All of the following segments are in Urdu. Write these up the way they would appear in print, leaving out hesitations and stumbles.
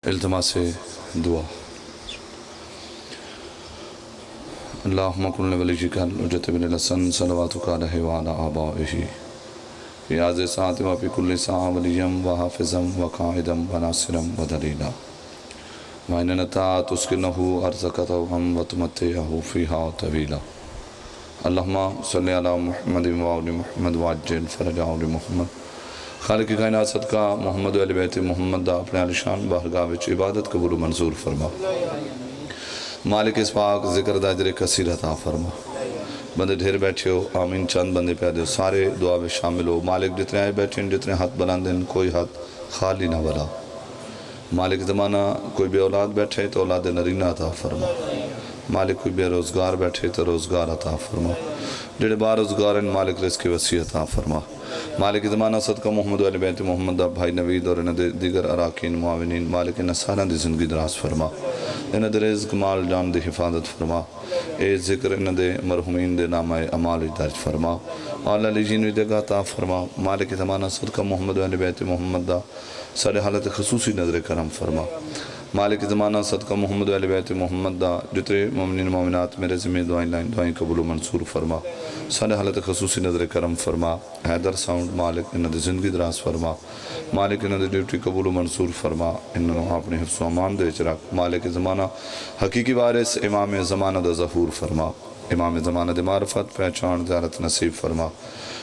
التماس دعا اللہم کن ولیجک الحجت بن الحسن صلواتک علیہ وعلی آبائہ فی ساعت و فی کل ساعة ولیم و حافظم و قائدم و ناصرم و دلیلا وَإِنَّنَتَا تُسْكِنَهُ أَرْزَقَتَهُ وَتُمَتِّعَهُ فِيهَا طَوِيلًا اللہم صلی علی محمد و آل محمد وعجل فرجہ محمد خالق کائنات صدقہ محمد و اہل بیت محمد دا اپنے عالیشان بارگاہ وچ عبادت قبول و منظور فرما مالک اس پاک ذکر دا اجر کثیر عطا فرما بندے ڈھیر بیٹھے ہو آمین چند بندے پیادے ہو سارے دعا میں شامل ہو مالک جتنے آئے بیٹھے ہیں جتنے ہاتھ بلندن کوئی ہاتھ خالی نہ بلا مالک زمانہ کوئی بے اولاد بیٹھے تو اولاد نرینہ عطا فرما مالک کوئی بے روزگار بیٹھے تو روزگار عطا فرما جڑے بار روزگار ہیں مالک رزق وسیع عطا فرما مالک زمانہ صدقہ محمد و اہل بیت محمد دا بھائی نوید اور انہ دیگر اراکین معاونین مالک انہ سارا دی زندگی دراز فرما انہ دے رزق مال جان دی حفاظت فرما اے ذکر انہ دے مرحومین دے نامہ اعمال درج فرما اللہ علی جینوی دے گاتا فرما مالک زمانہ صدقہ محمد و اہل بیت محمد دا سارے حالت خصوصی نظر کرم فرما مالک زمانہ صدقہ محمد و اہل بیت محمد دا جتنے مومنین مومنات میرے ذمہ دعائیں قبول و منصور فرما سارے حالت خصوصی نظر کرم فرما حیدر ساؤنڈ مالک انہ دے زندگی دراز فرما مالک انہ دے ڈیوٹی قبول و منصور فرما انہوں اپنے حفظ و امان دے چرک مالک زمانہ حقیقی وارث امام زمانہ دا ظہور فرما امام زمانہ دے معرفت پہچان زیارت نصیب فرما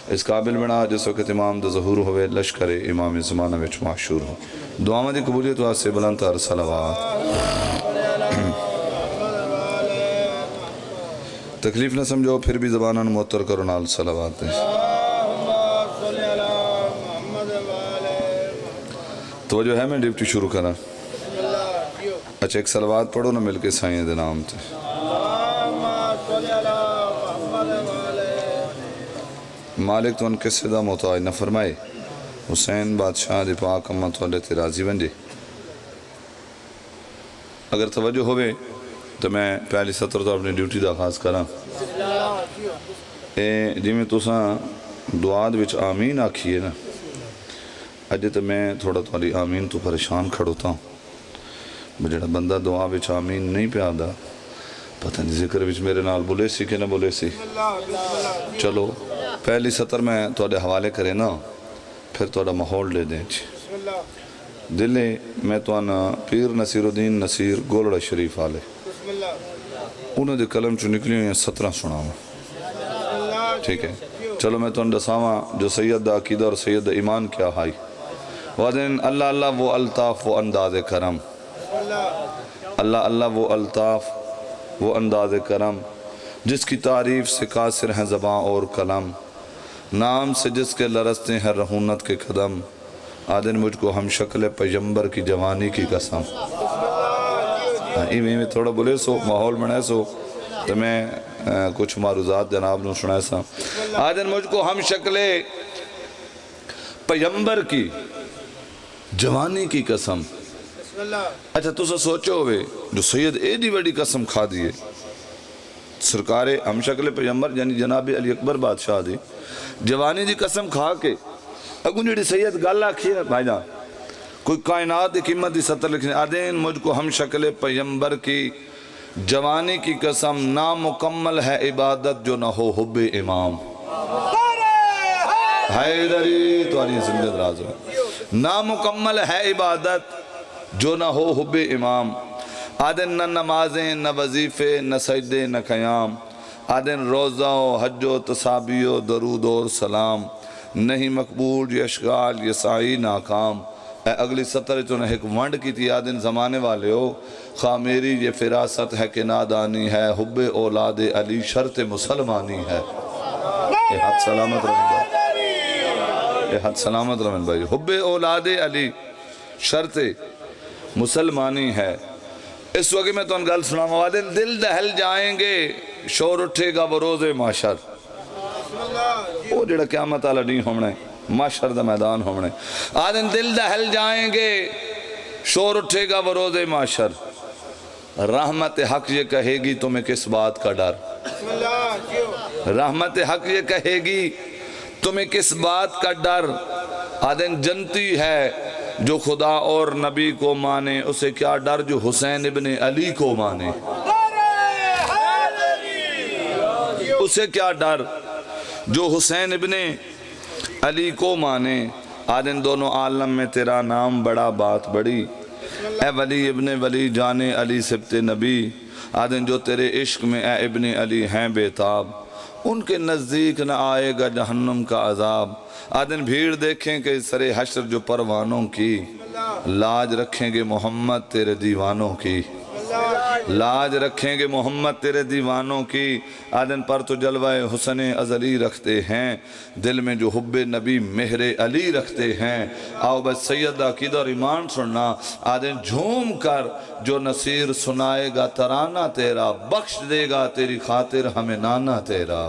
اس قابل بنا جس وقت امام دا ظہور ہوئے لشکر امام زمانہ وچ معشور ہو دعا دی قبولیت واسطے بلند تر صلوات تکلیف نہ سمجھو پھر بھی زبانہ معطر کرو نال صلوات دیں تو جو ہے میں ڈیوٹی شروع کرنا اچھا ایک صلوات پڑھو نہ مل کے سائیں دے نام تے مالک تو ان کے صدا محتاج نہ فرمائے حسین بادشاہ دی پاک امت والے تے راضی بن جے اگر توجہ ہوئے تو میں پہلی سطر تو اپنی ڈیوٹی دا آغاز کراں جی میں تساں دعا وچ آمین آکھیے نا اجے تو میں تھوڑا تھوڑی آمین تو پریشان کھڑوتا ہوں جڑا بندہ دعا وچ آمین نہیں پیا دا پتہ نہیں ذکر وچ میرے نال بولے سی کہ نہ بولے سی چلو پہلی سطر میں تھوڑے حوالے کرے نا پھر تھوڑا ماحول لے دیں دلے میں تو آنا پیر نصیر الدین نصیر گولڑا شریف آلے انہوں دے کلم چو نکلی ہوئی ہیں 17 سناؤں ٹھیک ہے چلو میں تو ان دساواں جو سید دا عقیدہ اور سید دا ایمان کیا ہائی وادن اللہ اللہ وہ الطاف وہ انداز کرم اللہ اللہ وہ الطاف وہ انداز کرم جس کی تعریف سے قاصر ہیں زباں اور کلم نام سے جس کے لرزتے ہیں رہونت کے قدم آدن مجھ کو ہم شکل پیغمبر کی جوانی کی قسم میں تھوڑا بولے سو ماحول بنائے سو تو میں کچھ معروضات جناب نے سنائے سا آدن مجھ کو ہم شکل پیغمبر کی جوانی کی قسم اچھا تو سا سوچو ہوئے جو سید ایڈی ویڈی قسم کھا دیئے سرکار ہم شکل پیغمبر یعنی جناب علی اکبر بادشاہ دی جوانی دی قسم کھا کے اگوں جڑی سید گل آکھی ہے بھائی جان کوئی کائنات دی قیمت دی سطر لکھنے آدین مجھ کو ہم شکل پیغمبر کی جوانی کی قسم نامکمل ہے عبادت جو نہ ہو حب امام حیدری تو آنی زندہ دراز ہو نامکمل ہے عبادت جو نہ ہو حب امام آدن نہ نمازیں نہ وظیفے نہ سجدے نہ قیام آدن روزہ و حج و تسابیح و درود اور سلام نہیں مقبول یہ اشغال یہ سعی ناکام اے اگلی سطر جو نے ایک ونڈ کی تھی آدن زمانے والے ہو خواہ میری یہ فراست ہے کہ نادانی ہے حب اولاد علی شرط مسلمانی ہے یہ حد سلامت رمین بھائی یہ حد سلامت رمین بھائی حب اولاد علی شرط مسلمانی ہے اس وقت میں تو ان گل سنا موادن دل دہل جائیں گے شور اٹھے گا وہ روز معاشر وہ جڑا قیامت آلہ نہیں ہومنے معاشر دا میدان ہومنے آدن دل دہل جائیں گے شور اٹھے گا وہ روز معاشر رحمت حق یہ کہے گی تمہیں کس بات کا ڈر رحمت حق یہ کہے گی تمہیں کس بات کا ڈر آدن جنتی ہے جو خدا اور نبی کو مانے اسے کیا ڈر جو حسین ابن علی کو مانے، اسے کیا ڈر جو حسین ابن علی کو مانے۔ آج ان دونوں عالم میں تیرا نام بڑا بات بڑی، اے ولی ابن ولی جانے علی سبت نبی۔ آج ان جو تیرے عشق میں اے ابن علی ہیں بے تاب، ان کے نزدیک نہ آئے گا جہنم کا عذاب۔ آج ان بھیڑ دیکھیں کہ سر حشر جو پروانوں کی، لاج رکھیں گے محمد تیرے دیوانوں کی، لاج رکھیں گے محمد تیرے دیوانوں کی۔ آج ان پر تو جلوہ حسن ازلی رکھتے ہیں، دل میں جو حب نبی مہر علی رکھتے ہیں۔ آؤ بس سید عقیدہ اور ایمان سننا، آج ان جھوم کر جو نصیر سنائے گا ترانہ تیرا، بخش دے گا تیری خاطر ہمیں نانا تیرا۔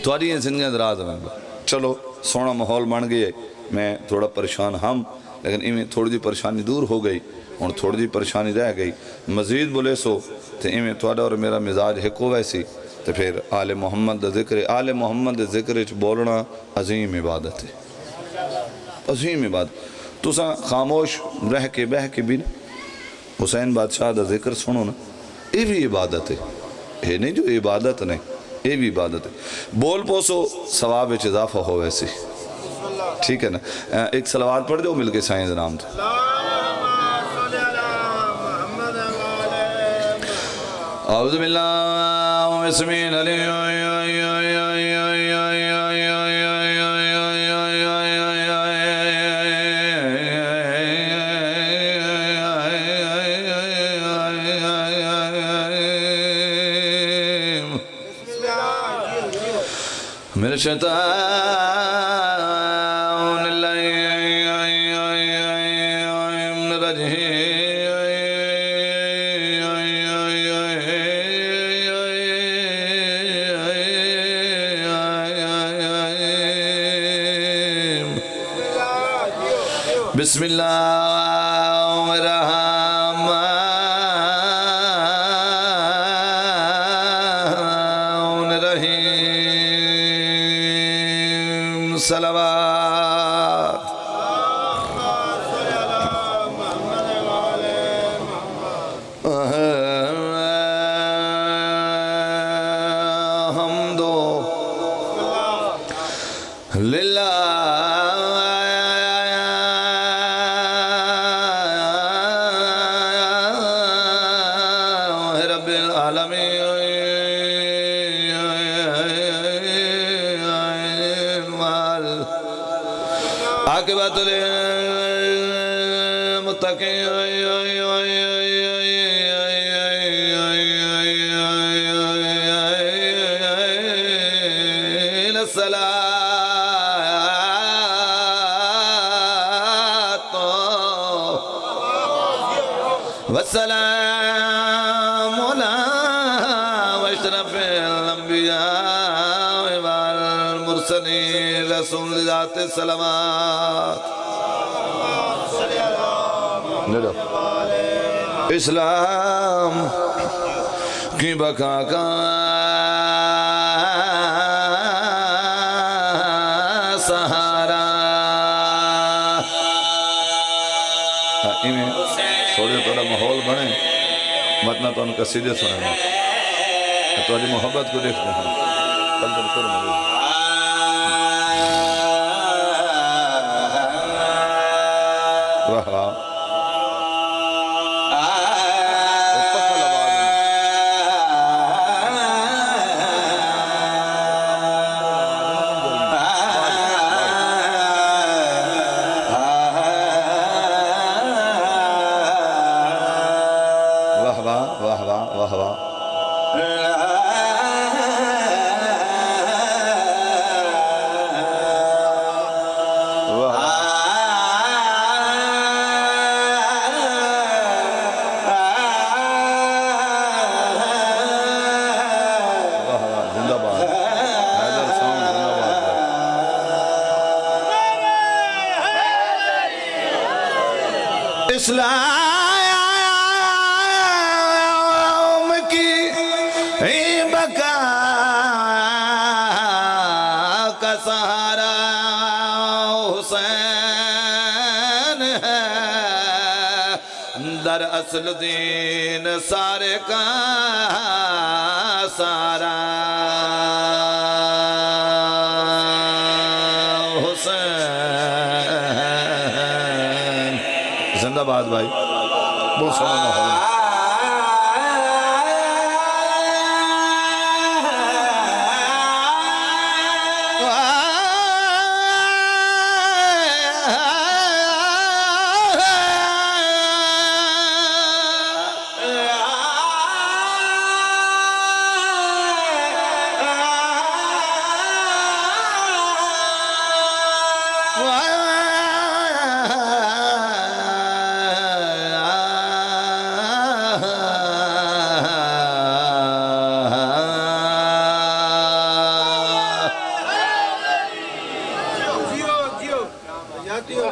تواری زندگی دراز میں چلو سونا ماحول بن گئے، میں تھوڑا پریشان ہم، لیکن ایمیں تھوڑی دی پریشانی دور ہو گئی اور تھوڑی دی پریشانی رہ گئی۔ مزید بولے سو تو ایمیں تھوڑا اور میرا مزاج ہکو ویسی، تو پھر آل محمد دا ذکر، آل محمد دا ذکر بولنا عظیم عبادت ہے، عظیم عبادت۔ تو سا خاموش رہ کے بہ کے بھی نا حسین بادشاہ دا ذکر سنو نا، یہ بھی عبادت ہے، یہ نہیں جو عبادت نہیں، یہ بھی عبادت ہے۔ بول پوسو ثواب وچ اضافہ ہو ویسی، ٹھیک ہے نا۔ ایک صلوات پڑھ دو مل کے سائیں نام تھے۔ اعوذ باللہ بسم میرے شیطان بسم اللہ الرحمن الرحیم صلوات۔ حمد للہ عاقبت للمتقین الصلاة والسلام على اشرف الانبیاء والمرسلین رسول ذات السلامات۔ اسلام کی بقا کا سہارا۔ تھوڑے تھوڑا ماحول بنے متنا تو ان کا سیدھے سنیں تو علی محبت کو دیکھتے ہیں۔ واہ واہ واہ واہ واہ واہ۔ زندہ باد حیدر ساؤنڈ، زندہ باد۔ اسلام کی بقا کا سہارا در اصل دین سارے کا سارا حسین زندہ باد بھائی بہت سونا ماحول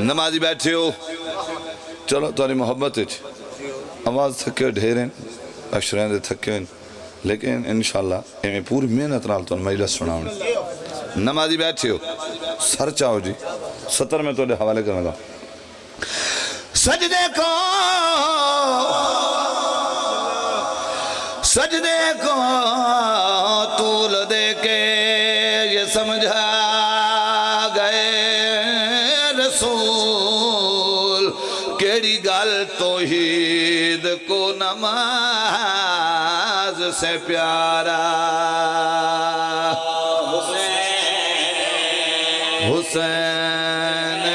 نمازی بیٹھے ہو چلو تاری محبت آواز تھکے ڈھیریں اشرین دے تھکے لیکن انشاءاللہ میں پوری محنت نال تو مجلس سناؤں نمازی بیٹھے ہو سر چاہو جی ستر میں تو حوالے کرنے گا سجدے کو طول دے کے یہ سمجھا گئے رسول کیڑی گل توحید کو نماز سے پیارا حسین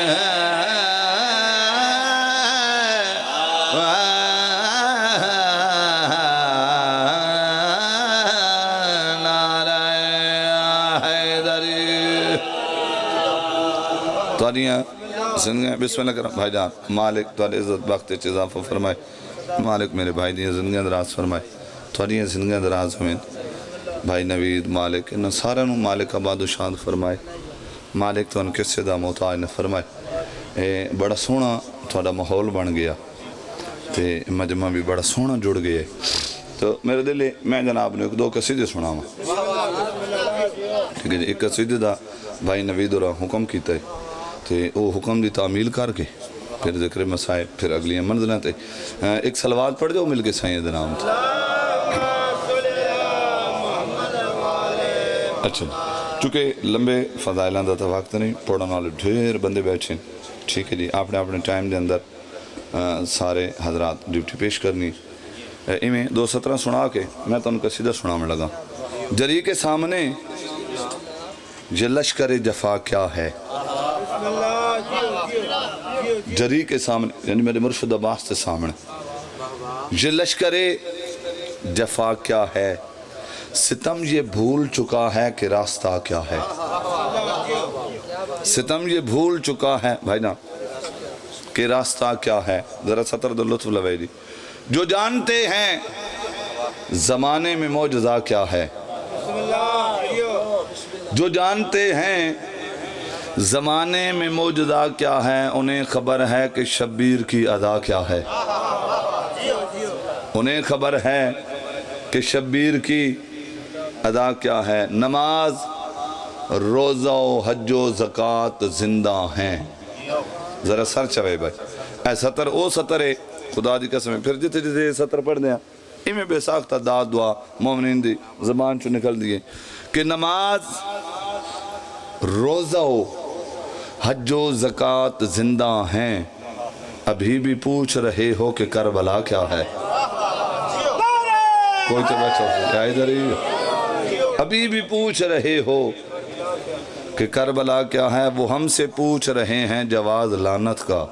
تواریاں زندگیاں بسم اللہ کرم بھائی جان مالک تواری عزت بخت اضافہ فرمائے مالک میرے بھائی دیاں زندگیاں دراز فرمائے تواریاں زندگیاں دراز ہوئیں بھائی نوید مالک انہاں سارا نو مالک آباد و شاد فرمائے مالک تو ان کسے دا محتاج نہ فرمائے بڑا سونا تھوڑا ماحول بن گیا تے مجمع بھی بڑا سونا جڑ گیا تو میرے دلے میں جناب نے ایک دو قصیدے سنا ہوں ٹھیک ہے جی ایک قصیدے دا بھائی نوید اور حکم کیتا ہے تے وہ حکم دی تعمیل کر کے پھر ذکر مسائب پھر اگلی منزلیں تے ایک سلوات پڑھ جاؤ مل کے سائیں دنام تھا اچھا چونکہ لمبے فضائلان دا تا وقت نہیں پڑھنے والے ڈھیر بندے بیٹھیں ٹھیک ہے جی آپ نے اپنے ٹائم دے اندر سارے حضرات ڈیوٹی پیش کرنی میں 2:17 سنا کے میں تو ان کا سیدھا سنا میں لگا جری کے سامنے یہ لشکر جفا کیا ہے جری کے سامنے یعنی میرے مرشد عباس کے سامنے یہ لشکر جفا کیا ہے ستم یہ بھول چکا ہے کہ راستہ کیا ہے ستم یہ بھول چکا ہے بھائی نا کہ راستہ کیا ہے ذرا سطر دو لطف لوے دی جو جانتے ہیں زمانے میں معجزہ کیا ہے جو جانتے ہیں زمانے میں معجزہ کیا ہے انہیں خبر ہے کہ شبیر کی ادا کیا ہے انہیں خبر ہے کہ شبیر کی ادا کیا ہے نماز روزہ و حج و زکوٰۃ زندہ ہیں ذرا سر چوے بھائی اے سطر او سطر ہے خدا دی قسم ہے پھر جتے جتے سطر پڑھ دیا میں بے ساختہ داد دعا مومنین دی زبان چو نکل دیئے کہ نماز روزہ و حج و زکوٰۃ زندہ ہیں ابھی بھی پوچھ رہے ہو کہ کربلا کیا ہے کوئی تو بیٹھا ادھر ہی ابھی بھی پوچھ رہے ہو کہ کربلا کیا ہے وہ ہم سے پوچھ رہے ہیں جواز لعنت کا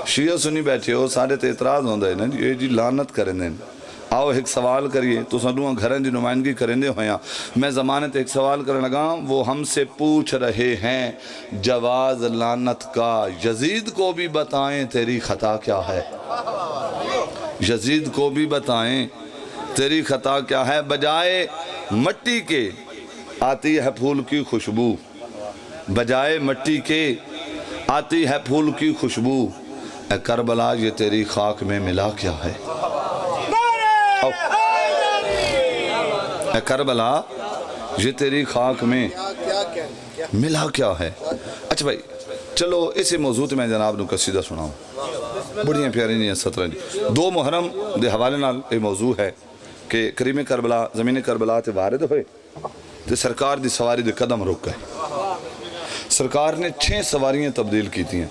شیعہ سنی بیٹھے ہو سارے تے اعتراض ہوندہ ہے نا یہ جی لعنت کریں دیں آؤ ایک سوال کریے تو سنوں گھریں دی نمائندگی کریں دے ہویاں میں زمانے تے ایک سوال کرنے لگا وہ ہم سے پوچھ رہے ہیں جواز لعنت کا یزید کو بھی بتائیں تیری خطا کیا ہے یزید کو بھی بتائیں تیری خطا کیا ہے بجائے مٹی کے آتی ہے پھول کی خوشبو بجائے مٹی کے آتی ہے پھول کی خوشبو اے کربلا یہ تیری خاک میں ملا کیا ہے اے کربلا یہ تیری خاک میں ملا کیا ہے اچھا بھائی چلو اسی موضوع تے میں جناب نو قصیدہ سناؤں بڑیاں پیاری نہیں 17 جی 2 محرم دے حوالے نال یہ موضوع ہے کہ کریم کربلا زمین کربلا تے وارد ہوئے تے سرکار دی سواری دے قدم رک گئے سرکار نے 6 سواریاں تبدیل کیتی ہیں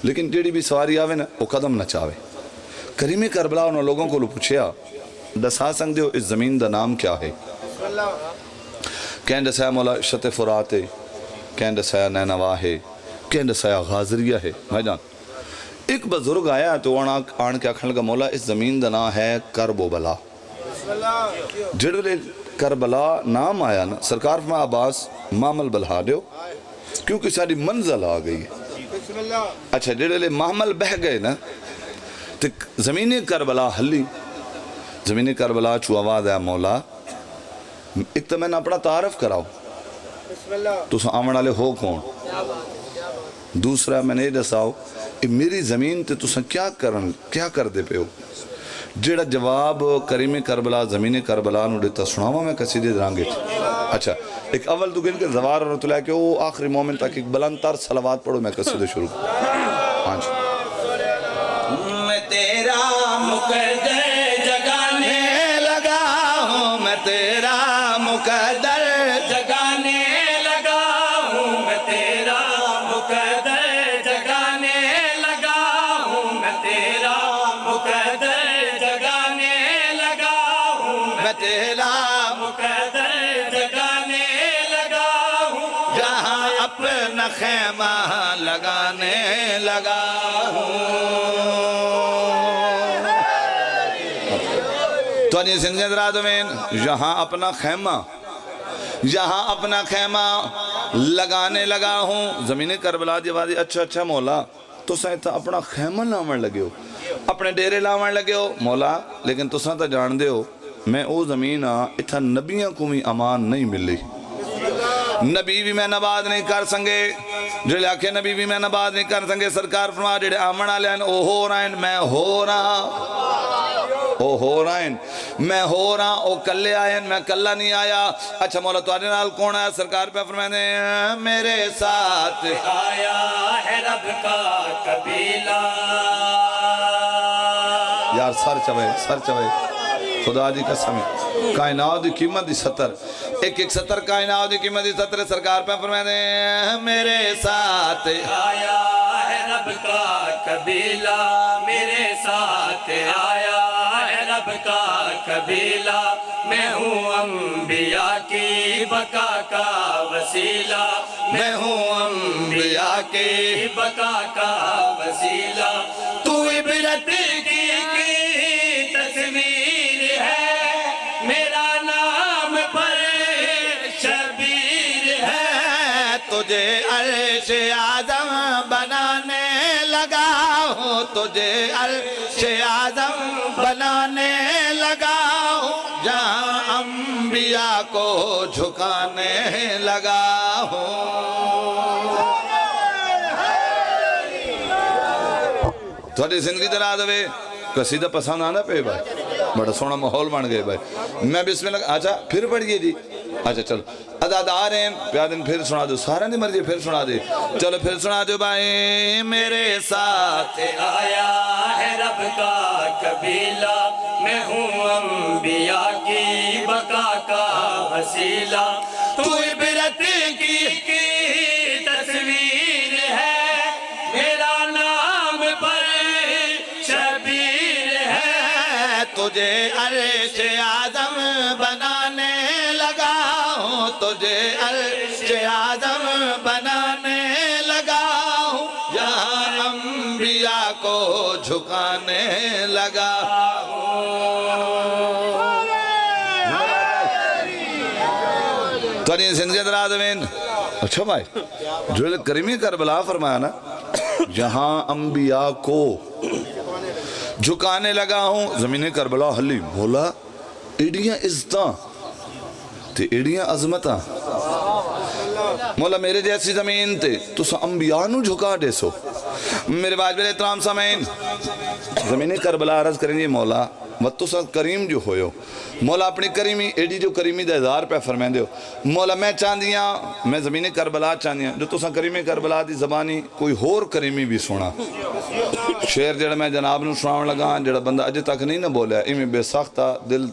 لیکن جیڑی بھی سواری آوے نا وہ قدم نہ چاہے کریم کربلا انہوں لوگوں کو پوچھیا دسا سکتے ہو اس زمین دا نام کیا ہے کہیں دسایا مولا شت فرات ہے کہیں دسایا نینوا ہے کہیں دسایا غازریہ ہے بھائی جان ایک بزرگ آیا تو آن کے آکھن لگا مولا اس زمین دا نام ہے کرب و بلا جڑے کربلا نام آیا نا سرکار فرمایا عباس معمل بلہا دیو کیونکہ ساری منزل آ گئی ہے اچھا جڑے معمل بہ گئے نا تو زمین کربلا ہلی زمین کربلا چو آواز ہے مولا ایک تو میں نے اپنا تعارف کراؤ تو سا آمن والے ہو کون دوسرا میں نے یہ دساؤ میری زمین تے تو سا کیا کر دے پہ ہو جیڑا جواب کریم کربلا زمین کربلا نو دیتا سناوا میں قصیدے درانگے اچھا ایک اول تو گن کے زوار رحمت اللہ کہ وہ آخری مومن تک ایک بلند تر صلوات پڑھو میں قصیدے شروع ہاں جی میں تیرا مقدر جگانے لگا ہوں میں تیرا مقدر جگانے لگا ہوں میں تیرا مقدر جگانے لگا ہوں میں تیرا مقدر جگانے لگا ہوں میں تیرا مقدر جگانے لگا ہوں جہاں اپنا خیمہ لگانے لگا تو انہیں زندگی درادو میں یہاں اپنا خیمہ لگانے لگا ہوں زمین کربلا دیوادی اچھا مولا تو سائیتا اپنا خیمہ لاؤن لگے ہو اپنے ڈیرے لاؤن لگے ہو مولا لیکن تو سائیتا جان دے ہو میں او زمین اتھا نبیاں کو بھی امان نہیں ملی نبی بھی میں نباد نہیں کر سنگے جو لیاکھے نبی بھی میں نباد نہیں کر سنگے سرکار فرما جڑے آمن آلے ہیں او ہو رہا ہیں میں ہو رہا او کلے آئے ہیں میں کلہ نہیں آیا اچھا مولا تو آنے نال کون آیا سرکار پہ فرمانے میرے ساتھ آیا ہے رب کا قبیلہ یار سر چوئے خدا دی قسم ہے کائنات دی قیمت دی 70 ایک سطر کائنات دی قیمت دی 70 سرکار پہ فرمانے میرے ساتھ آیا ہے رب کا قبیلہ میرے ساتھ آیا ہے رب کا قبیلہ میں ہوں انبیاء کی بقا کا وسیلہ میں ہوں انبیاء کی بقا کا وسیلہ تو عبرت کی تصویر ہے میرا نام پر شبیر ہے تجھے عرش اعظم بنانے لگا ہوں تجھے عرش اعظم بنانے لگا ہوں جہاں انبیاء کو جھکانے لگا ہوں تھوڑی زندگی دراز ہوئے قصیدہ پسند آنا پہ بھائی بڑا سونا ماحول بن گئے بھائی میں بسم اللہ اچھا پھر پڑھئیے جی اچھا چلو اداد آ رہے ہیں پیادن پھر سنا دو سارا نہیں مرضی پھر سنا دے چلو پھر سنا دو بھائی میرے ساتھ آیا ہے رب کا قبیلہ میں ہوں انبیاء کی بقا کا وسیلہ تو عبرت کی تصویر ہے میرا نام پر شبیر ہے تجھے عرش اعظم بنانے لگا ہوں تجھے عرش اعظم بنانے لگا ہوں جہاں انبیاء کو جھکانے لگا تو انہیں زندگی دراد میں اچھا بھائی جو کریمی کربلا فرمایا نا جہاں انبیاء کو جھکانے لگا ہوں زمین کربلا ہلی مولا ایڈیاں عزتاں تے ایڈیاں عظمتاں مولا میرے جیسی زمین تے تو سا انبیاء نو جھکا دے سو میرے واجب احترام سامعین زمین کربلا عرض کریں گے مولا وَتُسَا کریم جو ہوئے مولا اپنی کریمی ایڈی جو کریمی دا 1000 روپے فرمائیں دے مولا میں چاندیاں میں زمین کربلا چاندیاں جو تُسا کریمی کربلا دی زبانی کوئی ہور کریمی بھی سونا شعر جڑا میں جناب نو سناون لگا جڑا بندہ اجے تک نہیں نہ بولیا ایویں بے ساختہ دل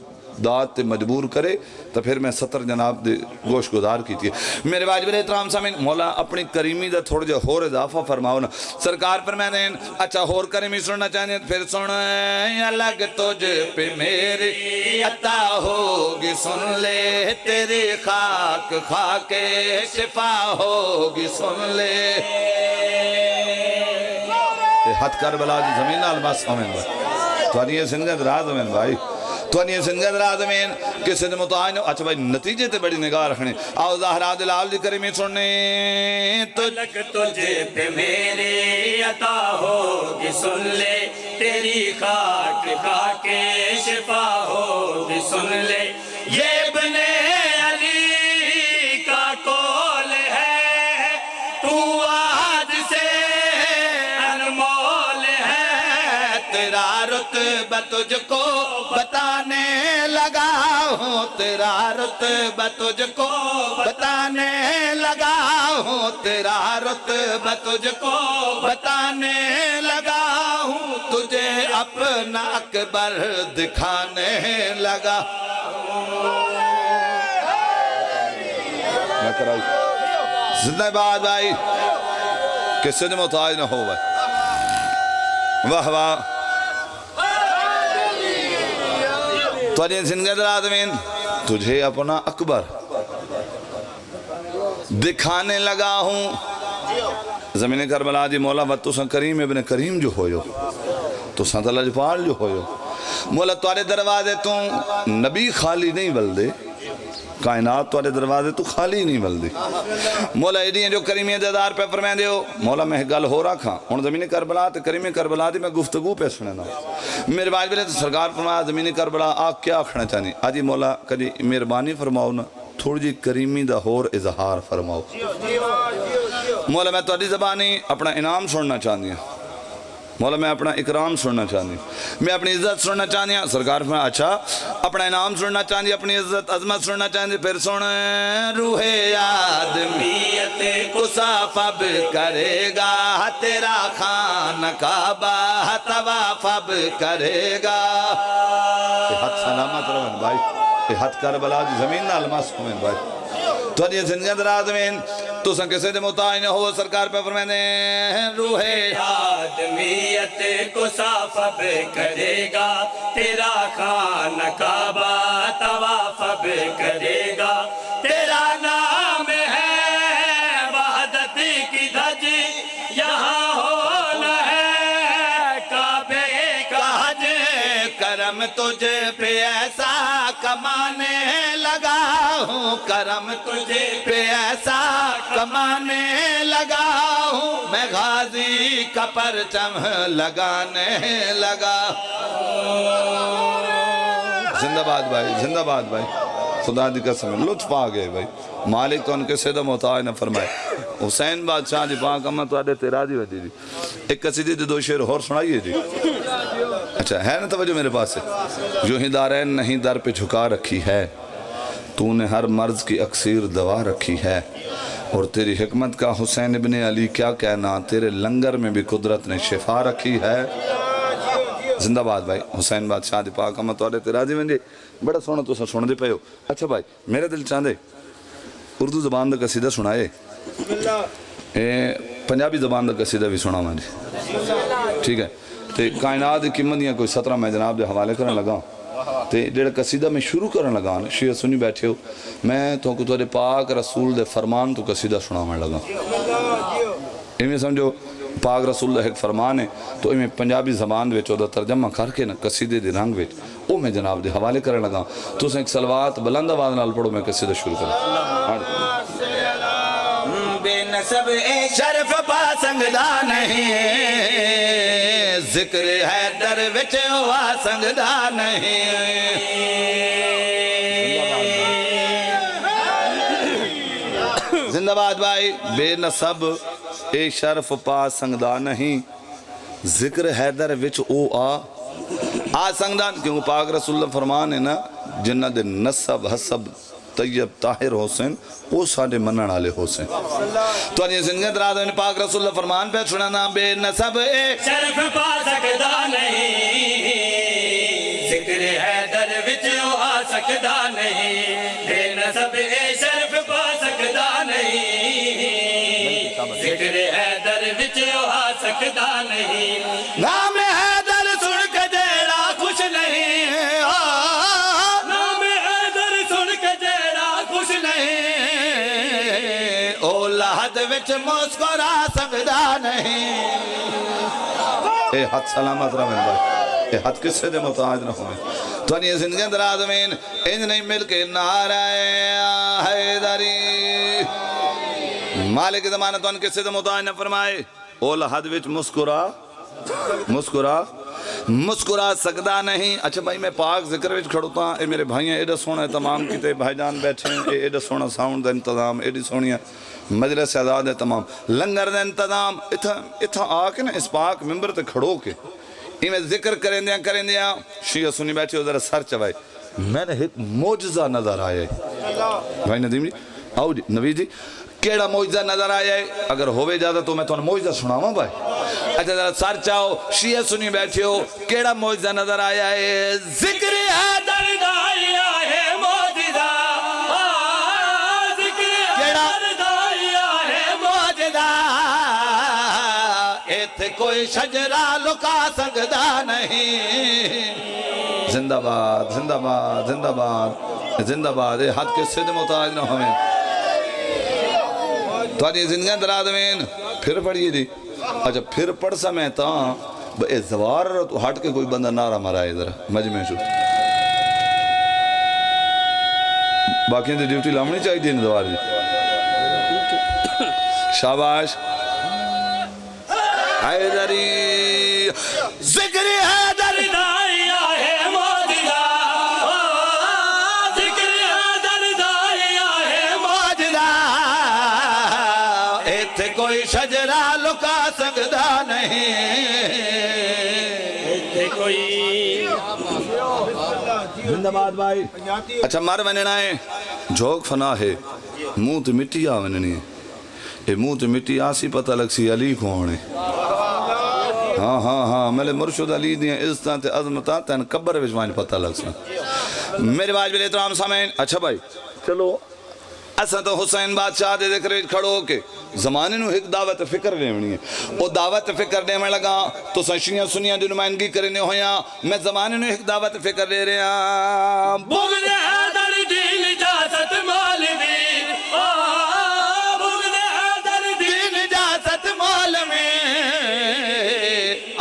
داد تے مجبور کرے تو پھر میں 70 جناب دے گوش گزار کی تھی میرے واجب احترام سامعین مولا اپنی کریمی دا تھوڑا جا ہور اضافہ فرماؤ نا سرکار پر میں نے اچھا ہور کریمی سننا چاہیے پھر سن الگ تجھ پہ میری عطا ہوگی سن لے تیری خاک خاک شفا ہوگی سن لے ہاتھ کربلا دی زمین نال بس امین بھائی تو یہ سنگت راز امین بھائی تو انہیں سنگت راز امین کسی نے متعین اچھا بھائی نتیجے تے بڑی نگاہ رکھنے آؤ ظاہرہ دلال دی کریمی سننے الگ تجھے پہ میری عطا ہوگی سن لے تیری خاک خاک شفا ہوگی سن لے یہ ابن علی کا قول ہے تو آج سے انمول ہے تیرا رتبہ تجھ کو بتانے لگا ہوں تیرا رتبہ تجھ کو بتانے لگا ہوں تیرا رتبہ تجھ کو بتانے لگا ہوں تجھے اپنا اکبر دکھانے لگا زندہ باد بھائی کسی نے متعین ہو بھائی واہ واہ تو انہیں سنگت آدمین تجھے اپنا اکبر دکھانے لگا ہوں زمین کربلا دی مولا وَتُسَا کریم ابن کریم جو ہوئے تو سنت لجپال جو ہوئے مولا توارے دروازے تو نبی خالی نہیں بلدے کائنات توارے دروازے تو خالی نہیں بلدے مولا ایڈیاں جو کریمی 1000 پہ فرمائیں دے ہو مولا میں گل ہو رہا کھا ان زمین کربلا تے کریمی کربلا دی میں گفتگو پہ سنے نا میرے باج بلے تو سرکار فرمایا زمین کربلا آگ کیا کھڑنا چاہنی آجی مولا کدی مہربانی فرماؤ نا تھوڑی جی کریمی دا ہور اظہار فرماؤ مولا میں توڑی زبانی اپنا انعام سننا چاہنی ہوں مولا میں اپنا اکرام سننا چاہنی ہوں میں اپنی عزت سننا چاہنی ہوں سرکار فرمایا اچھا اپنا انعام سننا چاہنی اپنی عزت عظمت سننا چاہنی پھر سن روح آدمیت کو صاف اب کرے گا تیرا خانہ کعبہ طواف اب کرے گا ہاتھ سلامت رہن بھائی ہاتھ کربلا دی زمین نال ماسک ہوئے بھائی تو یہ زندگی دراز میں تو سن کسے دے متعین ہو سرکار پہ فرمائے دیں روح آدمیت کو صاف اب کرے گا تیرا خانہ کعبہ طواف اب کرے گا تیرا نام ہے وحدت کی دھج یہاں ہونا ہے کعبے کا حج کرم تجھے پہ ایسا کمانے لگا ہوں کرم تجھے پہ ایسا کمانے لگا ہوں میں غازی کا پرچم لگانے لگا زندہ باد بھائی زندہ باد بھائی خدا دی قسم لطف آ گئے بھائی مالک تو ان کے سیدہ متعین فرمائے حسین بادشاہ دی پاک امت وعدے تیرا دی وجہ دی ایک قصیدے دی 2 شعر اور سنائیے جی اچھا ہے نا توجہ میرے پاس ہے جو ہی دارین نہیں در پہ جھکا رکھی ہے تو نے ہر مرض کی اکسیر دوا رکھی ہے اور تیری حکمت کا حسین ابن علی کیا کہنا تیرے لنگر میں بھی قدرت نے شفا رکھی ہے زندہ باد بھائی حسین بادشاہ دی پاک امت وعدے تیرا دی وجہ بڑا سونا تو سن دے پہ ہو اچھا بھائی میرے دل چاندے اردو زبان دا قصیدہ سنائے پنجابی زبان دا قصیدہ بھی سنا میں ٹھیک ہے تے کائنات کی قیمت کوئی 17 میں جناب دے حوالے کرنے لگا تے جڑا قصیدہ میں شروع کرنے لگا شیعہ سنی بیٹھے ہو میں تو کو تورے پاک رسول دے فرمان تو قصیدہ سنانے لگا میں سمجھو پاک رسول دے ایک فرمان ہے تو میں پنجابی زبان دے وچ ترجمہ کر کے نا قصیدے دے رنگ وچ او میں جناب دے حوالے کرنے لگا تو ایک صلوات بلند آواز نال پڑھو میں قصیدہ شروع کروں بے نسب شرف پاسنگدہ نہیں ذکر ہے در وچ ہوا سنگدہ نہیں زندہ باد بھائی بے نسب اے شرف پاسنگدہ نہیں ذکر ہے در وچ او آ آج سنگدان کیوں پاک رسول اللہ فرمان ہے نا جنہ دے نسب حسب طیب طاہر حسین وہ ساڑھے منن آلے حسین تو انہیں زندگی دراد میں پاک رسول اللہ فرمان پہ سننا بے نسب شرف پا سکدا نہیں ذکر حیدر وچ آ سکدا نہیں بے نسب شرف پا سکدا نہیں ذکر حیدر وچ آ سکدا نہیں نام حیدر سن کے جیڑا خوش نہیں نام حیدر سن کے جیڑا خوش نہیں او لحد وچ مسکرا سکدا نہیں اے حد سلامت رہا میرے بھائی اے حد کس سے دے متعاید نہ ہوئے تو انہیں زندگی در آدمین انج نہیں مل کے نعرہ حیدری مالک زمانہ تو ان کس سے دے متعاید نہ فرمائے او لحد وچ مسکرا سکدا نہیں اچھا بھائی میں پاک ذکر وچ کھڑوتا ہوں اے میرے بھائیاں ایڈا سونا تمام کیتے بھائی جان بیٹھے ہیں اے ایڈا سونا ساؤنڈ دا انتظام ایڈی سونیا مجلس آزاد ہے تمام لنگر دا انتظام اتھا آکے نا اس پاک ممبر تے کھڑو کے میں ذکر کریں دیا شیعہ سنی بیٹھے ہو ذرا سر چوائے میں نے ایک موجزہ نظر آیا ہے بھائی ندیم جی آؤ جی نوید جی کیڑا موجزہ نظر آیا ہے اگر ہوئے جاتا تو میں تو موجزہ سناؤں بھائی اچھا ذرا سر چاہو شیعہ سنی بیٹھے ہو کیڑا موجزہ نظر آیا ہے ذکر حیدر دا آیا ہے موجزہ ذکر حیدر دا آیا ہے موجزہ ایتھے کوئی شجرہ لکا سکدا نہیں زندہ باد زندہ باد زندہ باد زندہ باد اے حد کے صد متعاید نہ ہمیں تو آج یہ زندگیاں در آدمین پھر پڑھئے دی اچھا پھر پڑھ سمیتا اے زوار تو ہٹ کے کوئی بندہ نعرہ مرائے ذرا مجمع شو باقیاں تو ڈیوٹی لامنی چاہیے دین زوار دی شاباش حیدری ذکر حیدر دا آیا ہے موجزہ ذکر حیدر دا آیا ہے موجزہ ایتھے کوئی شجرہ لکا سکدا نہیں ایتھے کوئی زندہ باد بھائی اچھا مار وننا ہے جھوک فنا ہے منہ تو مٹی آ وننی ہے اے منہ تو مٹی آسی پتہ لگ سی علی کون ہے ہاں ملے مرشد علی دیاں عزتاں تے عظمتاں تین قبر وچوائن پتہ لگ سا میرے واجب احترام سامعین اچھا بھائی چلو ایسا تو حسین بادشاہ دے ذکر کھڑو کے زمانے نو ایک دعوت فکر لیونی ہے وہ دعوت فکر دے میں لگا تو سنشیاں سنیاں دی نمائندگی کرنے ہویاں میں زمانے نو ایک دعوت فکر لے رہے ہیں بغض حیدر دی نجاست مولوی بغض حیدر دی نجاست مولوی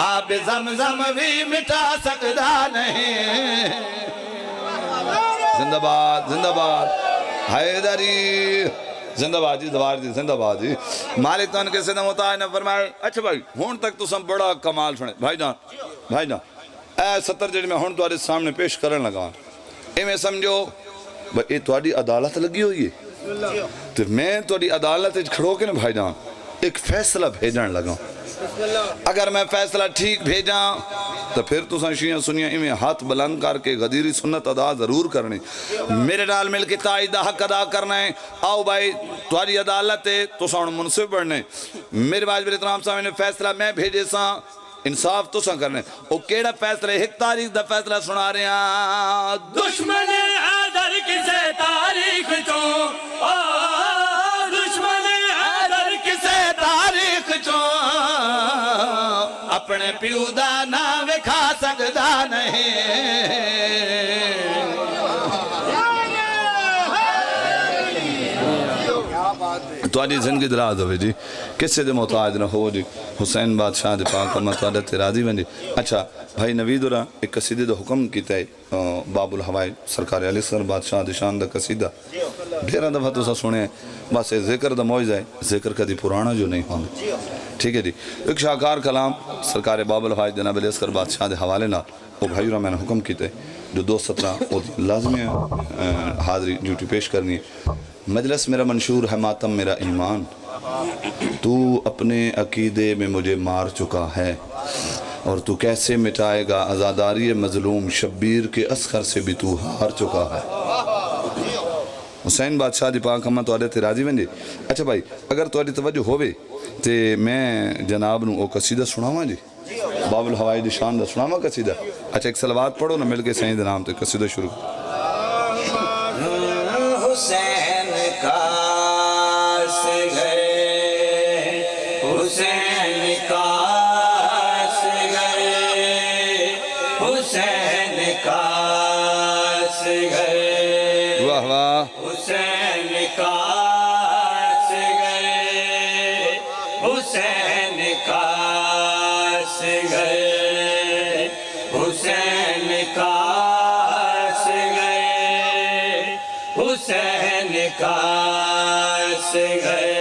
آب زمزم بھی مٹا سکدا نہیں زندہ باد زندہ باد حیدری زندہ باد جی دوار جی زندہ باد جی مالک تو ان کے سیدہ متعاید نے فرمائے اچھا بھائی ہون تک تو سب بڑا کمال سنے بھائی جان اے 70 جڑی میں ہون توارے سامنے پیش کرن لگا اے میں سمجھو بھائی تواری عدالت لگی ہوئی ہے تو میں تواری عدالت کھڑو کے نا بھائی جان ایک فیصلہ بھیجن لگا اگر میں فیصلہ ٹھیک بھیجاں تو پھر تو شیعہ سنیاں میں ہاتھ بلند کر کے غدیری سنت ادا ضرور کرنے میرے نال مل کے تائید حق ادا کرنا ہے آؤ بھائی تمہاری عدالت ہے تو ساؤن منصف بڑھنے میرے واجب احترام صاحب نے فیصلہ میں بھیجے سا انصاف تو سا کرنے او کیڑا فیصلہ ایک تاریخ دا فیصلہ سنا رہے ہیں دشمن حیدر کسے تاریخ چوں دشمن حیدر کسے تاریخ چوں اپنے پیو دا نام کھا سکدا نہیں تو آجی زندگی دراز ہوئے جی کس سے دے متعاید نہ ہو جی حسین بادشاہ دے پاک امت وعدت راضی بن جی اچھا بھائی نوید را ایک قصیدے دے حکم کیتا ہے باب الحوائی سرکار علی سر بادشاہ دے شان دا قصیدہ ڈھیرہ دفعہ تو سا سنے بس ذکر دا موجزہ ہے ذکر کا دی پرانا جو نہیں ہونا ٹھیک ہے جی ایک شاہکار کلام سرکار باب الحوائی جناب علی سر بادشاہ دے حوالے نہ وہ بھائی را میں نے حکم کیتا ہے جو 2:17 لازمی ہے حاضری ڈیوٹی پیش کرنی ہے مجلس میرا منشور ہے ماتم میرا ایمان تو اپنے عقیدے میں مجھے مار چکا ہے اور تو کیسے مٹائے گا عزاداری مظلوم، شبیر کے اصغر سے بھی تو ہار چکا ہے۔ حسین بادشاہ دی پاک ہمیں تو آدھے تے راضی بن جی۔ اچھا بھائی اگر تو آدھی توجہ ہوئے تے میں جناب نو او قصیدہ سناواں جی، باب الہوائی دی شان دا سناواں قصیدہ۔ اچھا ایک صلوات پڑھو نا مل کے سائیں دے نام تے قصیدہ شروع۔ حسین کا سگرے، حسین کا سگرے، حسین کا سگرے، واہ واہ، حسین کا سگرے، حسین کا سگرے، حسین کا سگرے، حسین کا سگرے۔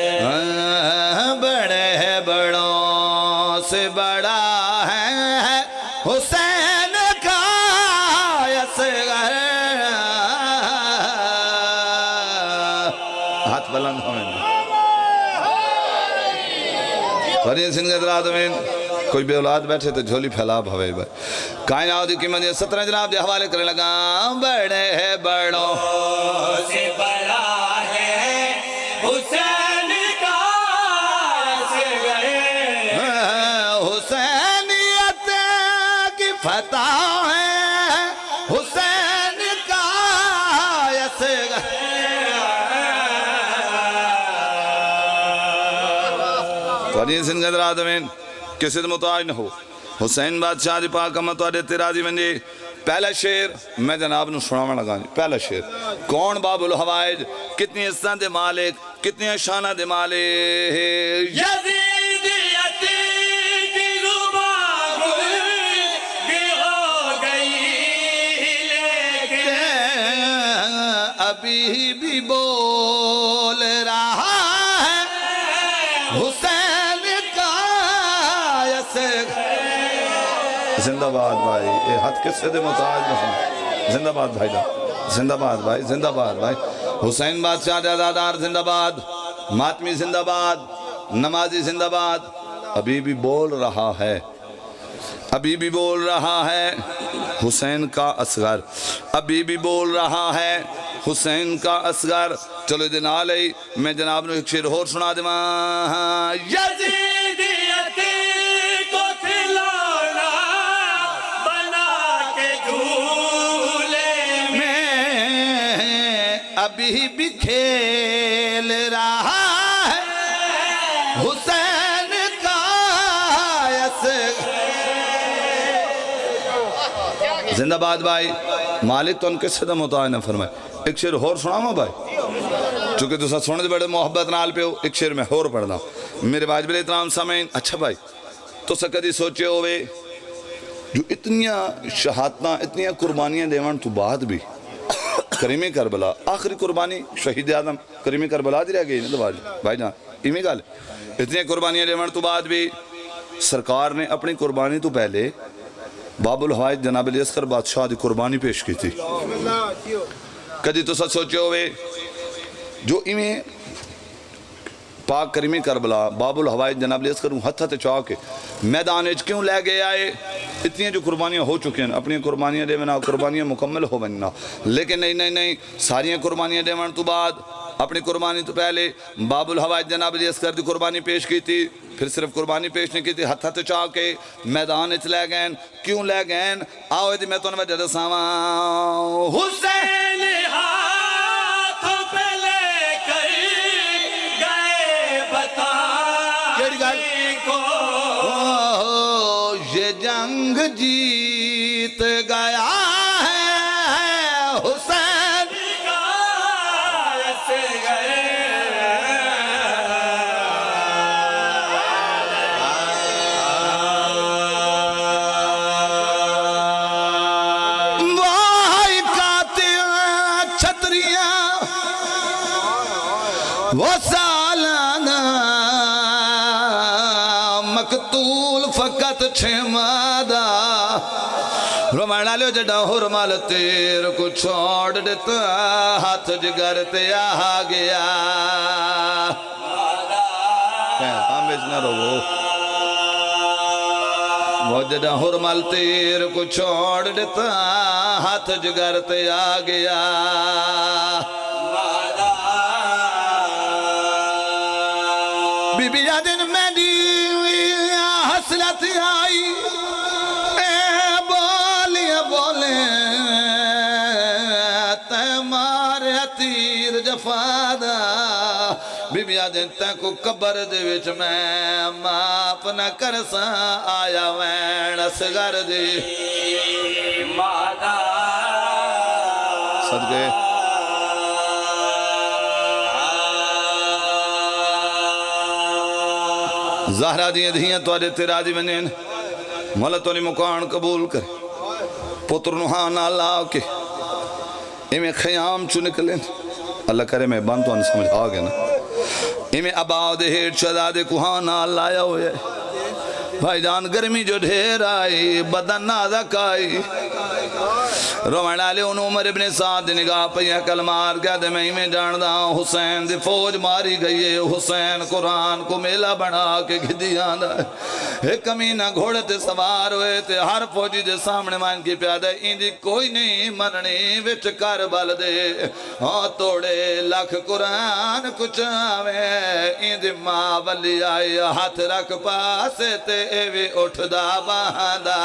بڑے بڑوں سے بڑا ہے حسین کا اصغر۔ ہاتھ بلند ہوئے فرین سنگھ ادرات میں کوئی بے اولاد بیٹھے تو جھولی پھیلا بھوے بھائی کائنات کی قیمت 17 جناب دے حوالے کرنے لگا۔ بڑے بڑوں سے بڑا ہے حسین کا سگرے، حسینیت کی فتح ہے حسین کا اصغر۔ فرین سنگھ ادرات میں کسی تو متعاج نہ ہو حسین بادشاہ دی پاک ہمیں تو آدھے تیرازی بن جی۔ پہلا شعر میں جناب نو سناواں لگا جی۔ پہلا شعر کون باب الحوائج، کتنی عزتاں دے مالک، کتنی شانہ دے مالک۔ یزیدیت کی زبان بھی ہو گئی لیکن ابھی بھی بول رہا ہے حسین کا اصغر۔ زندہ باد بھائی، اے ہاتھ کس سے دے متعاج نہ ہوں۔ زندہ باد بھائی دا، زندہ باد بھائی، زندہ باد بھائی۔ حسین بادشاہ دے عزادار زندہ باد، ماتمی زندہ باد، نمازی زندہ باد۔ ابھی بھی بول رہا ہے، ابھی بھی بول رہا ہے حسین کا اصغر، ابھی بھی بول رہا ہے حسین کا اصغر۔ چلو دن آلئی میں جناب نے ایک شعر اور سنا دے ماں۔ یزیدیت کو کھلونا بنا کے جھولے میں ابھی بھی کھیل رہا ہے حسین کا اصغر۔ زندہ باد بھائی، مالک تو ان کے صدہ متعاج نہ فرمائے۔ ایک شعر اور سناواں بھائی، چونکہ تو ساتھ سونے دے بڑے محبت نال پہ ہو، ایک شعر میں اور پڑھنا میرے واجب احترام سامعین۔ اچھا بھائی تو سکدی سوچے ہوئے جو اتنیاں شہادتاں اتنیاں قربانیاں دیوان تو بعد بھی کریمی کربلا آخری قربانی شہید اعظم کریمی کربلا دی رہ گئی نا بھائی جان ایمی گل اتنی قربانیاں دیوان تو بعد بھی سرکار نے اپنی قربانی تو پہلے باب الحوائج جناب علی اصغر بادشاہ دی قربانی پیش کی تھی۔ کدی تو سچ سوچے ہوئے جو ایمیں پاک کریمی کربلا باب الحوائج جناب علی اصغر ہتھا تے چاہ کے میدان اچ کیوں لے گئے آئے؟ اتنی جو قربانیاں ہو چکی ہیں اپنی قربانیاں دے منا قربانیاں مکمل ہو بننا، لیکن نہیں ساریاں قربانیاں دے من تو بعد اپنی قربانی تو پہلے باب الحوائج جناب علی اصغر دی قربانی پیش کی تھی، پھر صرف قربانی پیش نہیں کی تھی ہتھا تے چاہ کے میدان اچ لے گئے۔ کیوں لے گئے؟ آؤ دی میں تو نوجہ دساواں حسین ہاتھوں پہ لے کر گئے بتانے کو یہ جنگ جیت گیا ہے حسین کا اصغر۔ وائی قاتل چھتریاں وہ سالانہ مقتول فقط چھمادہ رمانا لو جڑا حرمال تیر کو چھوڑ دیتا ہاتھ جگر تے آ گیا۔ ہم بیچنا رہو وہ جڑا ہرمل تیر کو چھوڑ دیتا ہاتھ جگر تے آ گیا بی بی جادن میں دی حسلت آئی اے بولے تے مارے تیر جفادا بی بی آدھیں تین کو قبر دے وچ میں ماپ نہ کرسا آیا وین اسگر دی مادا صدقے زہرہ دیئے دھیاں تو آجے تیرا دی بنین مولا تو نے مکان قبول کر پتر نوحان اللہ کے ایمیں خیام چو نکلیں اللہ کرے میں بند تو انہیں سمجھ آگے نا ایمیں اباؤ دے ہیٹ شدادے کوہان اللہ آیا ہوئے بھائی جان گرمی جو ڈھیر آئی بدن نازک آئی رومن علی ان عمر ابن سعد نگاہ پہ کلمار کیا دے میں میں جاندہ حسین دی فوج ماری گئی ہے حسین قرآن کو میلہ بنا کے گھدی آندہ ایک کمینہ گھوڑے تے سوار ہوئے تے ہر فوجی دے سامنے مان کی پیادہ اندی کوئی نہیں مرنی وچ کربل دے ہاں توڑے لکھ قرآن کچھ آوے اندی ماں ولی آئی ہاتھ رکھ پاسے تے ایوی اٹھ دا باندہ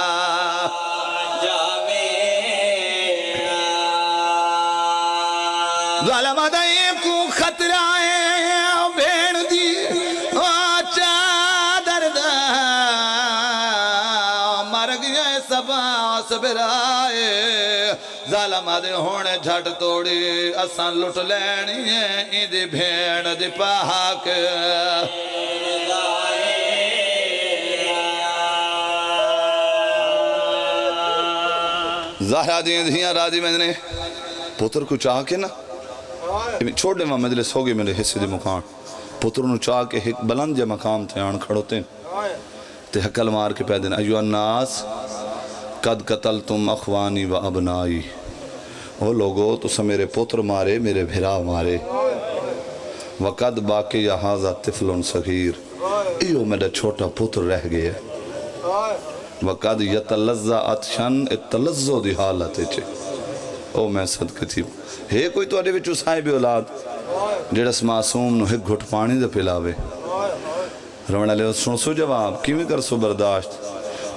ظالم آدھائیں کو خطرہ ہے بین دی چادر دا مر گیا سب صبر آئے ظالم آدھے ہونے جھٹ توڑی اساں لٹ لینی ہے ایدی بھین دی پاک زہرہ دیں دھیاں راضی میں نے پتر کو چاہ کے نا چھوڑنے میں مجلس ہوگی میرے حصے دی مکان پتر نو چاہ کے ایک بلند جے مقام تھے آن کھڑوتے تے حکل مار کے پیدن ایو الناس قد قتلتم اخوانی و ابنائی او لوگو تو سا میرے پتر مارے میرے بھرا مارے وقد باقی یہازہ طفل صغیر ایو میرا چھوٹا پتر رہ گیا وقد یتلزہ اتشن اتلزو دی حالت چھے او میں صدقہ تھی ہے کوئی تو اڈے وچو صاحب اولاد جڑس معصوم نو ایک گھٹ پانی دے پلاوے رونا لے سن سو جواب کیویں کر سو برداشت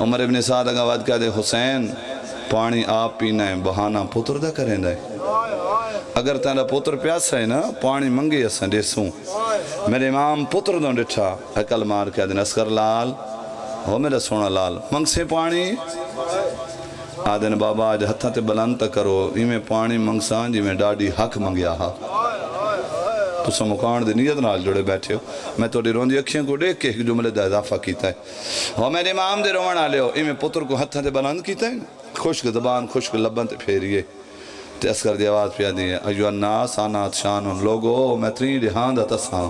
عمر ابن سعد آواز کہا دے حسین پانی آپ پینا ہے بہانہ پتر دا کریں دے اگر تیرا پتر پیاسا ہے نا پانی منگی اساں دے سوں میرے امام پتر دوں ڈٹھا عقل مار کہا دے اسکر لال ہو میرا سونا لال منگ سے پانی آدھن بابا آج ہتھا تے بلند کرو میں پانی منگسان جی میں ڈاڈی حق منگیا ہا تو سا مکان دے نیت نال جڑے بیٹھے ہو میں تو ڈی روندی اکھیاں کو دیکھ کے ایک جملے دا اضافہ کیتا ہے اور میرے امام دے روان آلے ہو میں پتر کو ہتھا تے بلند کیتا ہے خوشک زبان خوشک لبن تے پھیریے تے اسکر دی آواز پیا دی ہے ایو الناس آنات شانون لوگو میں ترین دہاں دا تساں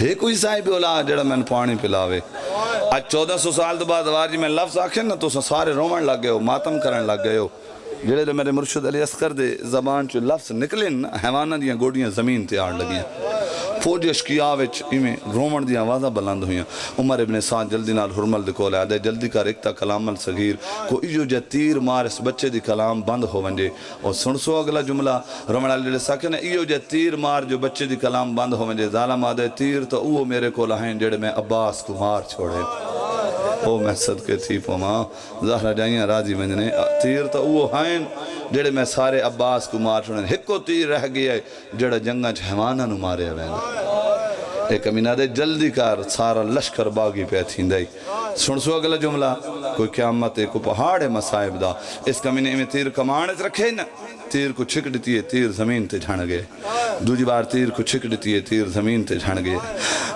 ہے کوئی صاحب اولاد جڑا میں پانی پلاوے آج 1400 سال دو بعد آواز میں لفظ آکھیں نا تو سارے رومن لگ گئے ہو ماتم کرن لگ گئے ہو جڑے میرے مرشد علی اسکر دے زبان چو لفظ نکلیں حیوانہ دیاں گوڑیاں زمین تے آڑ لگیاں فوج اشکیاء وچ ایمیں رومن دیاں آوازہ بلند ہویاں عمر ابن سعد جلدی نال حرمل دے کول آدھے جلدی کر اکتا کلام الصغیر کو ایو جے تیر مار اس بچے دی کلام بند ہو ونجے اور سن سو اگلا جملہ رومن علی ساکن ایو جے تیر مار جو بچے دی کلام بند ہو ونجے ظالم آدھے تیر تو اوہ میرے کول آئیں جڑے میں عباس کو مار چھوڑے او میں صدقے تھی پوما زہرہ جائیاں راضی منجنے تیر تو اوہ ہائیں جڑے میں سارے عباس کو مار چھوڑے ہکو تیر رہ گیا ہے جڑا جنگا چھوانہ نو مارے ہوئے ایک امینہ دے جلدی کار سارا لشکر باغی پہ تھین دائی سن سو اگلا جملہ کوئی قیامت ہے کوئی پہاڑ ہے مسائب دا اس کمینے میں تیر کمانت رکھے نا تیر کو چھک دیتی ہے تیر زمین تے جھڑ گئے دوجی بار تیر کو چھک دیتی ہے تیر زمین تے جھڑ گئے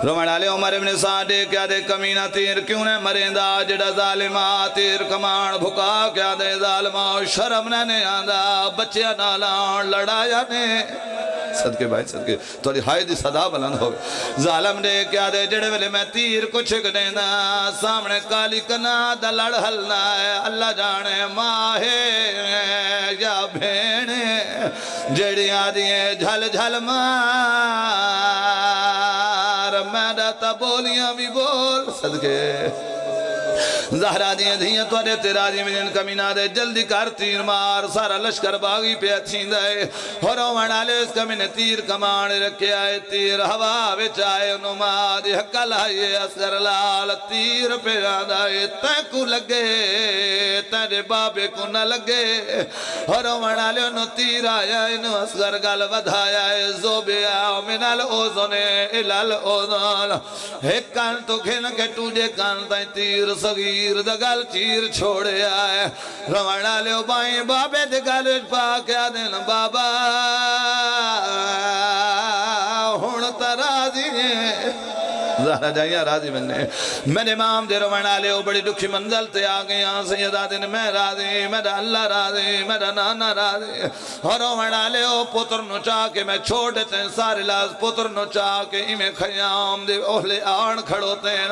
رومن علی عمر ابن سعد کیا دے کمینہ تیر کیوں نے مریندا جڑا ظالمہ تیر کمان بھکا کیا دے ظالمہ شرم نے آندہ بچیاں نالان لڑایا نے صدقے بھائی صدقے تو ہائی دی صدا بلند ہو ظالم نے کیا دے جڑے ویلے میں تیر کو چھک دینا سامنے کالی کنا دا لڑ حلنا ہے اللہ جانے ماہے یا بھینے جڑیاں دیئے جھل جھل مار میڈا تا بولیاں بھی بول صدقے زہرا دیاں دھیاں توڑے تیرا دی من کمینہ دے جلدی کر تیر مار سارا لشکر باغی پہ اچھین دے اور وڑالے اس کمینے تیر کمان رکھے آئے تیر ہوا بچ آئے نما دی حقا لائے اصغر لال تیر پہ آدھائے تیکو لگے تیرے بابے کو نہ لگے اور وڑالے انہوں تیر آیا انہوں اصغر گل ودھایا زوبے آؤ من الاوزن الالوزن ایک کان تو کھن کے ٹوجے کان تائیں تیر صغیر دگل چیر چھوڑے آئے روڑا لے بائیں بابے دگل پاک آدن بابا ہون ترازی زہرہ جائیاں راضی بننے میرے امام دے روڑا لے بڑی دکھی منزل تے آگیاں سیدہ دن میں راضی میرا اللہ راضی میرا نانا راضی اور روڑا لے پتر نو چاہ کے میں چھوڑ دیتے ہیں سارے لاز پتر نو چاہ کے ایمیں خیام دے اوہلے آن کھڑوتے ہیں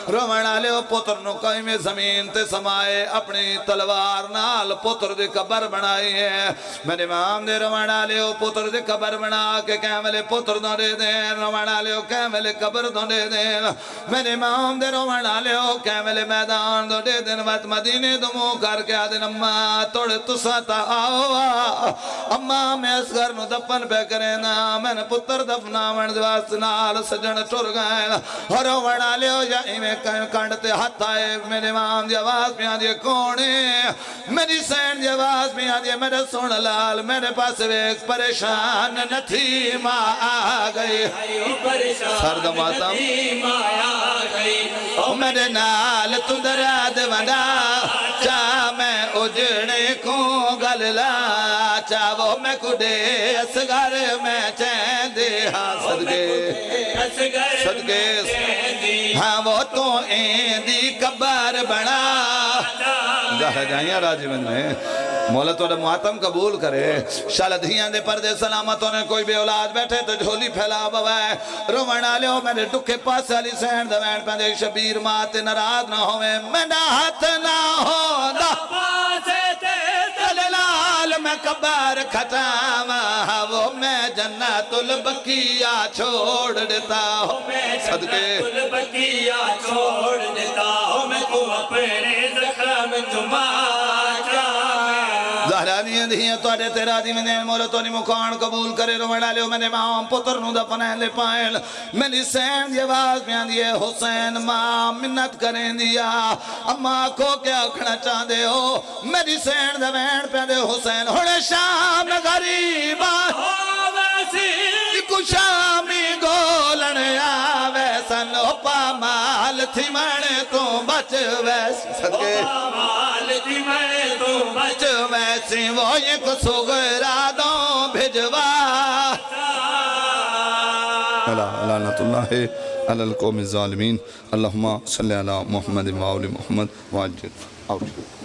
روڑا لے پتر نو قائم زمین تے سمائے اپنی تلوار نال پتر دے قبر بنائی ہے میرے امام دے روڑا لے پتر دے قبر بنا کے کیملے پتر دو دے دیں روڑا لے کیملے قبر دو دے دیں میرے امام دے روڑا لے کیملے میدان دو دے دیں وقت مدینے دمو کر کے آدن اممہ توڑے تساتا آؤ اممہ میں اصغر نو دفن پہ کریں نا میں نے پتر دفنا من دواست نال سجن ٹر گئے اور روڑا لے یا ایمیں کانڈتے ہاتھ آئے میرے امام دی آواز میں آدھے کونے میری سین دی آواز میں آدھے میرے سن لال میرے پاس ایک پریشان نہ تھی ماں آ گئی سرد ماتم میرے نال تو دراد وڈا چاہ میں اجڑے کو گللا چاہو میں کڈے اصغر میں چین دے ہاں صدقے ہاں وہ تو ایندی قبر بنا زہرہ جائیاں راجی بننے مولا تو ماتم قبول کرے شاید دھیاں دے پردے سلامتوں نے کوئی بے اولاد بیٹھے تو جھولی پھیلا بوائے رومنہ لے ہو میرے ٹکے پاس علی سین دوین پہنے شبیر مات نراض نہ ہوئے میں نہ ہاتھ نہ ہو دا دلال میں قبر کھٹاما وہ میں جنت البقیہ چھوڑ دیتا ہوں صدقے البقیہ چھوڑ دیتا ہوں میں کو اپنے زخم تمہارا زہرہ دیاں دھیاں توڑے تیرا دی میں مولا تو نی مکان قبول کرے روڑا لے میں نے ماں پتر نو دا پنہ لے پائل میری سین دی آواز میں آدھیے حسین ماں منت کریں دیا اماں کو کیا اکھنا چاہ دے ہو میری سین دا وین پہ دے حسین ہوڑے شام غریبا کو شامی گولن آوے سن پا مال تھی مانے تو بچ ویسی صدقے مال تھی مانے تو بچ ویسی وہ ایک سغرادوں بھجوا لعنت اللہ علی القوم الظالمین اللہم صلی علی محمد و آل محمد وعجل